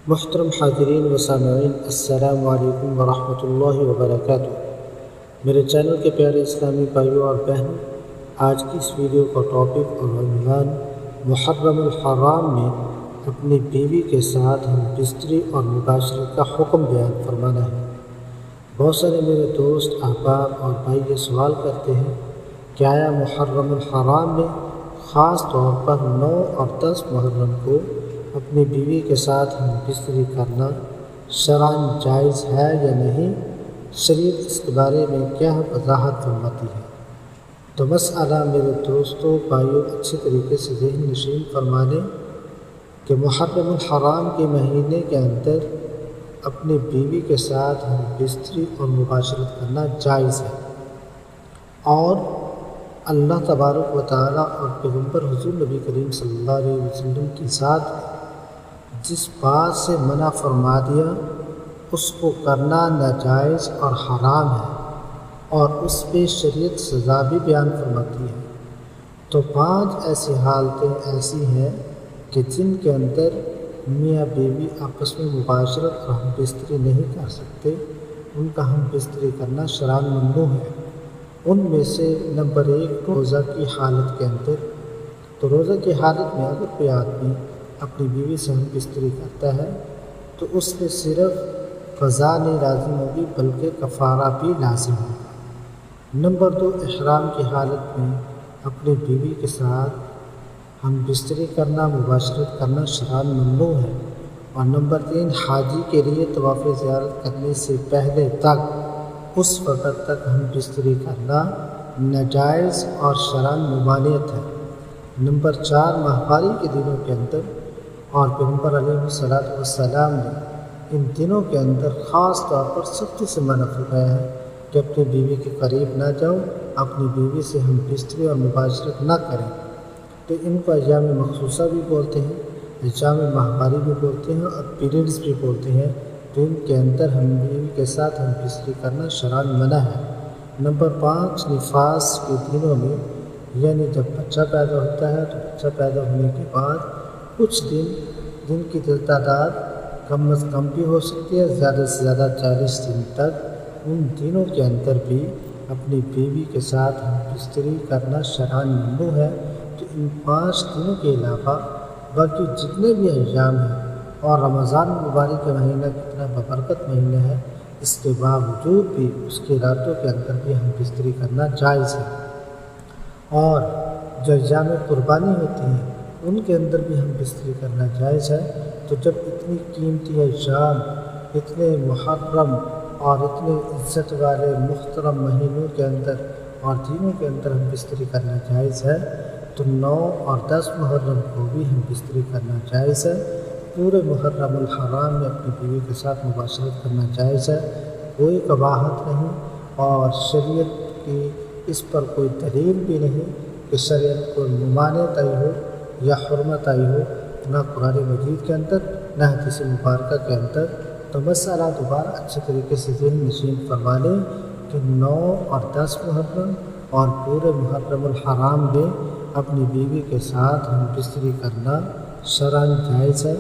محترم حاضرین و سامعین، السلام علیکم ورحمۃ اللہ وبرکاتہ۔ میرے چینل کے پیارے اسلامی بھائیوں اور بہنوں، آج کی اس ویڈیو کا ٹاپک اور عنوان محرم الحرام میں اپنی بیوی کے ساتھ ہم بستری اور مباشرت کا حکم بیان فرمانا ہے۔ بہت سارے میرے دوست، احباب اور بھائی یہ سوال کرتے ہیں کہ آیا محرم الحرام میں خاص طور پر 9 اور 10 محرم کو اپنی بیوی کے ساتھ ہم بستری کرنا شرعاً جائز ہے یا نہیں؟ شریعت اس کے بارے میں کیا وضاحت فرماتی ہے؟ تو مسئلہ میرے دوستوں، بھائیوں اچھی طریقے سے ذہن نشین فرما لیں کہ محرم الحرام کے مہینے کے اندر اپنی بیوی کے ساتھ ہم بستری اور مباشرت کرنا جائز ہے، اور اللہ تبارک و تعالیٰ اور پیغمبر حضور نبی کریم صلی اللہ علیہ وسلم کی ذات جس بات سے منع فرما دیا اس کو کرنا ناجائز اور حرام ہے، اور اس پہ شریعت سزا بھی بیان فرماتی ہے۔ تو 5 ایسی حالتیں ایسی ہیں کہ جن کے اندر میاں بیوی آپس میں مباشرت اور ہم بستری نہیں کر سکتے، ان کا ہم بستری کرنا شرعاً ممنوع ہے۔ ان میں سے نمبر 1 روزہ کی حالت کے اندر۔ تو روزہ کی حالت میں اگر کوئی آدمی اپنی بیوی سے ہم بستری کرتا ہے تو اس پہ صرف قضا نہیں لازم ہوگی بلکہ کفارہ بھی لازم ہوگا۔ نمبر 2 احرام کی حالت میں اپنی بیوی کے ساتھ ہم بستری کرنا، مباشرت کرنا شرعاً ممنوع ہے۔ اور نمبر 3 حاجی کے لیے طواف زیارت کرنے سے پہلے تک اس وقت تک ہم بستری کرنا ناجائز اور شرعاً ممانعت ہے۔ نمبر 4 ماہواری کے دنوں کے اندر، اور پیغمبر علیہ السلام نے ان دنوں کے اندر خاص طور پر سختی سے منع فرمایا ہے کہ اپنی بیوی کے قریب نہ جاؤ، اپنی بیوی سے ہم بستری اور مباشرت نہ کریں۔ تو ان کو ایام مخصوصہ بھی بولتے ہیں، ایام ماہواری بھی بولتے ہیں، اور پیریڈز بھی بولتے ہیں۔ تو ان کے اندر ہم بیوی کے ساتھ ہم بستری کرنا شرعاً منع ہے۔ نمبر 5 نفاس کے دنوں میں، یعنی جب بچہ پیدا ہوتا ہے تو بچہ پیدا ہونے کے بعد کچھ دن جن کی تعداد کم از کم بھی ہو سکتی ہے، زیادہ سے زیادہ 40 دن تک، ان دنوں کے اندر بھی اپنی بیوی کے ساتھ ہم بستری کرنا شرعاً ممنوع ہے۔ تو ان 5 دنوں کے علاوہ باقی جتنے بھی ایام ہیں، اور رمضان مبارک کا مہینہ کتنا ببرکت مہینہ ہے، اس کے باوجود بھی اس کی راتوں کے اندر بھی ہم بستری کرنا جائز ہے۔ اور جو ایام قربانی ہوتی ہیں ان کے اندر بھی ہم بستری کرنا جائز ہے۔ تو جب اتنی قیمتی ایام، اتنے محرم اور اتنے عزت والے محترم مہینوں کے اندر اور دنوں کے اندر ہم بستری کرنا جائز ہے، تو 9 اور 10 محرم کو بھی ہم بستری کرنا جائز ہے۔ پورے محرم الحرام میں اپنی بیوی کے ساتھ مباشرت کرنا جائز ہے، کوئی قباحت نہیں، اور شریعت کی اس پر کوئی دلیل بھی نہیں کہ شریعت کو ممانعت آئی ہو یا حرمت آئی ہو، نہ قرآن مجید کے اندر نہ حدیث مبارکہ کے اندر۔ تو مسئلہ دوبارہ اچھے طریقے سے ذہن نشین فرما لیں کہ 9 اور 10 محرم اور پورے محرم الحرام میں اپنی بیوی کے ساتھ ہم بستری کرنا شرعاً جائز ہے۔